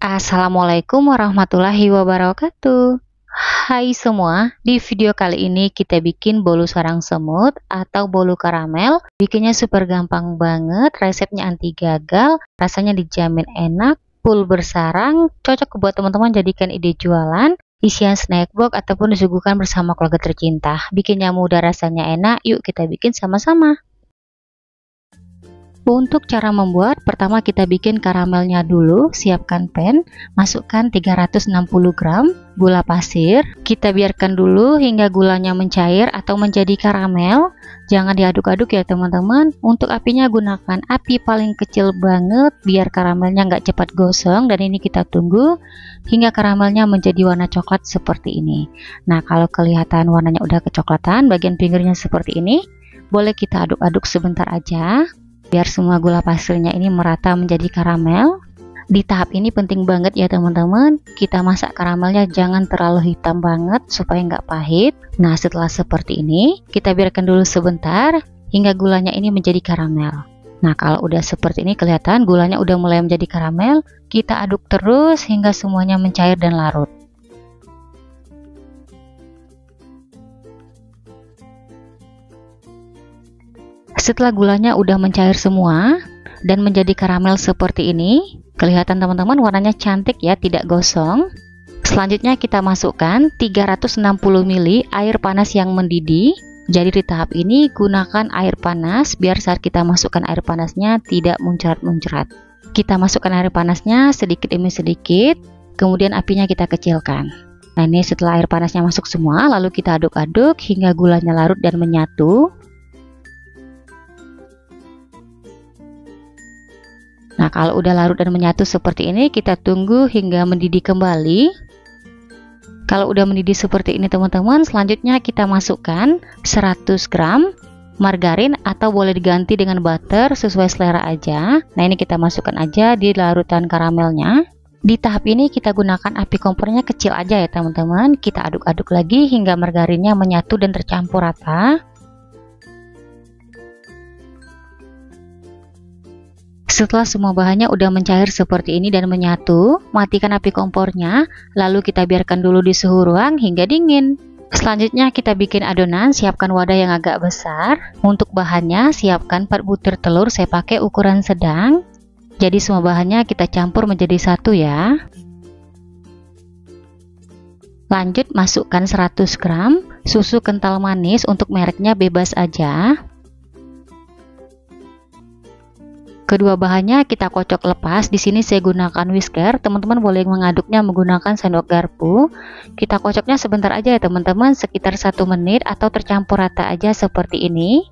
Assalamualaikum warahmatullahi wabarakatuh. Hai semua, di video kali ini kita bikin bolu sarang semut atau bolu karamel. Bikinnya super gampang banget, resepnya anti gagal, rasanya dijamin enak, full bersarang, cocok buat teman-teman jadikan ide jualan, isian snack box ataupun disuguhkan bersama keluarga tercinta. Bikinnya mudah, rasanya enak, yuk kita bikin sama-sama. Untuk cara membuat, pertama kita bikin karamelnya dulu. Siapkan pan, masukkan 360 gram gula pasir. Kita biarkan dulu hingga gulanya mencair atau menjadi karamel. Jangan diaduk-aduk ya teman-teman. Untuk apinya gunakan api paling kecil banget biar karamelnya nggak cepat gosong. Dan ini kita tunggu hingga karamelnya menjadi warna coklat seperti ini. Nah, kalau kelihatan warnanya udah kecoklatan, bagian pinggirnya seperti ini, boleh kita aduk-aduk sebentar aja biar semua gula pasirnya ini merata menjadi karamel. Di tahap ini penting banget ya teman-teman, kita masak karamelnya jangan terlalu hitam banget supaya nggak pahit. Nah, setelah seperti ini kita biarkan dulu sebentar hingga gulanya ini menjadi karamel. Nah, kalau udah seperti ini kelihatan gulanya udah mulai menjadi karamel, kita aduk terus hingga semuanya mencair dan larut. Setelah gulanya udah mencair semua dan menjadi karamel seperti ini, kelihatan teman-teman warnanya cantik ya, tidak gosong. Selanjutnya kita masukkan 360 ml air panas yang mendidih. Jadi di tahap ini gunakan air panas biar saat kita masukkan air panasnya tidak muncrat-muncrat. Kita masukkan air panasnya sedikit demi sedikit, kemudian apinya kita kecilkan. Nah, ini setelah air panasnya masuk semua, lalu kita aduk-aduk hingga gulanya larut dan menyatu. Nah, kalau udah larut dan menyatu seperti ini, kita tunggu hingga mendidih kembali. Kalau udah mendidih seperti ini teman-teman, selanjutnya kita masukkan 100 gram margarin atau boleh diganti dengan butter sesuai selera aja. Nah, ini kita masukkan aja di larutan karamelnya. Di tahap ini kita gunakan api kompornya kecil aja ya teman-teman. Kita aduk-aduk lagi hingga margarinnya menyatu dan tercampur rata. Setelah semua bahannya udah mencair seperti ini dan menyatu, matikan api kompornya, lalu kita biarkan dulu di suhu ruang hingga dingin. Selanjutnya kita bikin adonan, siapkan wadah yang agak besar. Untuk bahannya, siapkan 4 butir telur, saya pakai ukuran sedang. Jadi semua bahannya kita campur menjadi satu ya. Lanjut masukkan 100 gram susu kental manis, untuk mereknya bebas aja. Kedua bahannya kita kocok lepas. Di sini saya gunakan whisker. Teman-teman boleh mengaduknya menggunakan sendok garpu. Kita kocoknya sebentar aja ya teman-teman, sekitar 1 menit atau tercampur rata aja seperti ini.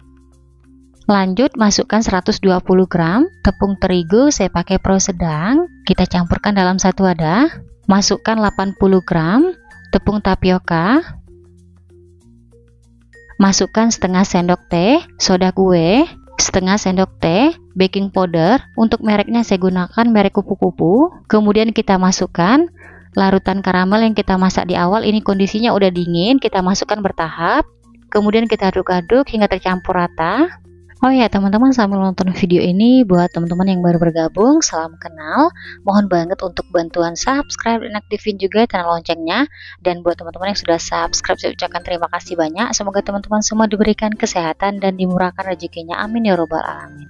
Lanjut masukkan 120 gram tepung terigu, saya pakai pro sedang. Kita campurkan dalam satu wadah. Masukkan 80 gram tepung tapioka. Masukkan setengah sendok teh soda kue, setengah sendok teh baking powder, untuk mereknya saya gunakan merek kupu-kupu. Kemudian kita masukkan larutan karamel yang kita masak di awal. Ini kondisinya udah dingin, kita masukkan bertahap, kemudian kita aduk-aduk hingga tercampur rata. Oh ya teman-teman, sambil nonton video ini, buat teman-teman yang baru bergabung, salam kenal. Mohon banget untuk bantuan subscribe dan aktifin juga channel loncengnya. Dan buat teman-teman yang sudah subscribe, saya ucapkan terima kasih banyak. Semoga teman-teman semua diberikan kesehatan dan dimurahkan rezekinya, amin ya robbal alamin.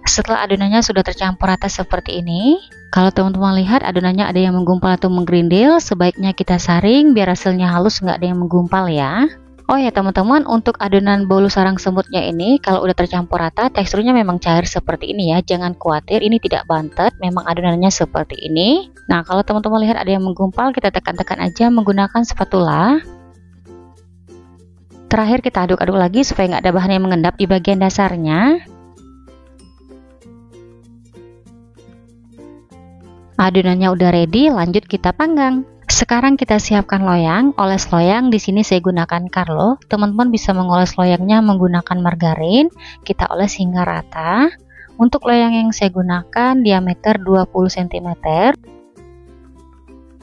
Setelah adonannya sudah tercampur rata seperti ini, kalau teman-teman lihat adonannya ada yang menggumpal atau menggerindil, sebaiknya kita saring biar hasilnya halus, nggak ada yang menggumpal ya. Oh ya teman-teman, untuk adonan bolu sarang semutnya ini kalau udah tercampur rata, teksturnya memang cair seperti ini ya. Jangan khawatir, ini tidak bantet, memang adonannya seperti ini. Nah, kalau teman-teman lihat ada yang menggumpal, kita tekan-tekan aja menggunakan spatula. Terakhir kita aduk-aduk lagi supaya nggak ada bahan yang mengendap di bagian dasarnya. Adonannya udah ready, lanjut kita panggang. Sekarang kita siapkan loyang. Oles loyang di sini saya gunakan Carlo. Teman-teman bisa mengoles loyangnya menggunakan margarin. Kita oles hingga rata. Untuk loyang yang saya gunakan diameter 20 cm.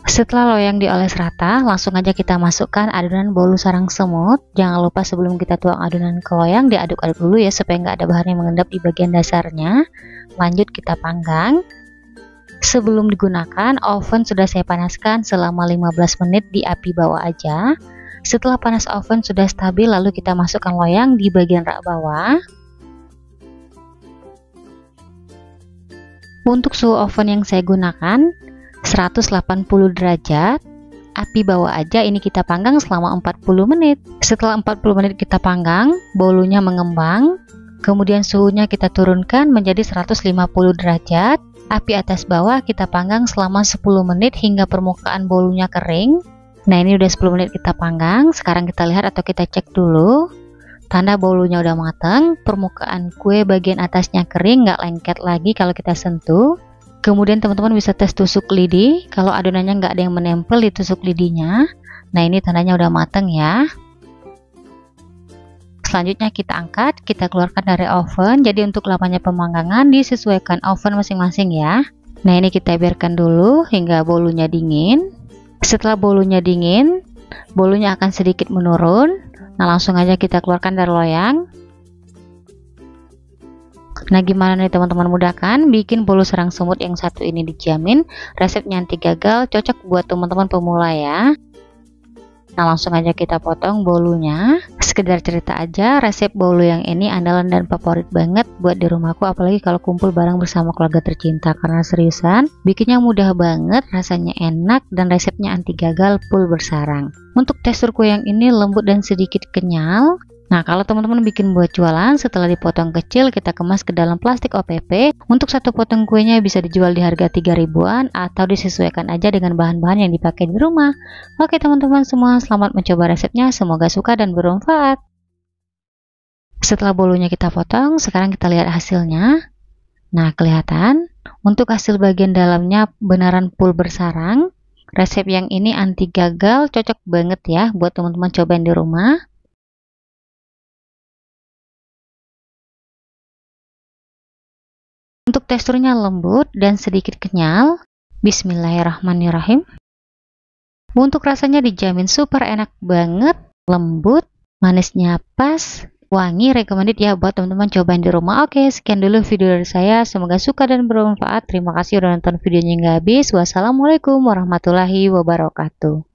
Setelah loyang dioles rata, langsung aja kita masukkan adonan bolu sarang semut. Jangan lupa sebelum kita tuang adonan ke loyang, diaduk-aduk dulu ya supaya nggak ada bahan yang mengendap di bagian dasarnya. Lanjut kita panggang. Sebelum digunakan, oven sudah saya panaskan selama 15 menit di api bawah aja. Setelah panas oven sudah stabil, lalu kita masukkan loyang di bagian rak bawah. Untuk suhu oven yang saya gunakan 180 derajat, api bawah aja, ini kita panggang selama 40 menit. Setelah 40 menit kita panggang, bolunya mengembang, kemudian suhunya kita turunkan menjadi 150 derajat. Api atas bawah kita panggang selama 10 menit hingga permukaan bolunya kering. Nah, ini udah 10 menit kita panggang. Sekarang kita lihat atau kita cek dulu. Tanda bolunya udah matang, permukaan kue bagian atasnya kering, nggak lengket lagi kalau kita sentuh. Kemudian teman-teman bisa tes tusuk lidi, kalau adonannya nggak ada yang menempel di tusuk lidinya. Nah, ini tandanya udah matang ya. Selanjutnya kita angkat, kita keluarkan dari oven. Jadi untuk lamanya pemanggangan disesuaikan oven masing-masing ya. Nah, ini kita biarkan dulu hingga bolunya dingin. Setelah bolunya dingin, bolunya akan sedikit menurun. Nah, langsung aja kita keluarkan dari loyang. Nah, gimana nih teman-teman, mudah kan? Bikin bolu serang semut yang satu ini dijamin resepnya anti gagal, cocok buat teman-teman pemula ya. Nah, langsung aja kita potong bolunya. Sekedar cerita aja, resep bolu yang ini andalan dan favorit banget buat di rumahku, apalagi kalau kumpul bareng bersama keluarga tercinta. Karena seriusan, bikinnya mudah banget, rasanya enak, dan resepnya anti gagal full bersarang. Untuk tekstur kue yang ini lembut dan sedikit kenyal. Nah, kalau teman-teman bikin buat jualan, setelah dipotong kecil, kita kemas ke dalam plastik OPP. Untuk satu potong kuenya bisa dijual di harga 3 ribuan atau disesuaikan aja dengan bahan-bahan yang dipakai di rumah. Oke teman-teman semua, selamat mencoba resepnya, semoga suka dan bermanfaat. Setelah bolunya kita potong, sekarang kita lihat hasilnya. Nah, kelihatan untuk hasil bagian dalamnya beneran full bersarang. Resep yang ini anti gagal, cocok banget ya buat teman-teman cobain di rumah. Untuk teksturnya lembut dan sedikit kenyal. Bismillahirrahmanirrahim. Untuk rasanya dijamin super enak banget, lembut, manisnya pas, wangi, recommended ya buat teman-teman cobain di rumah. Oke, sekian dulu video dari saya. Semoga suka dan bermanfaat. Terima kasih udah nonton videonya hingga habis. Wassalamualaikum warahmatullahi wabarakatuh.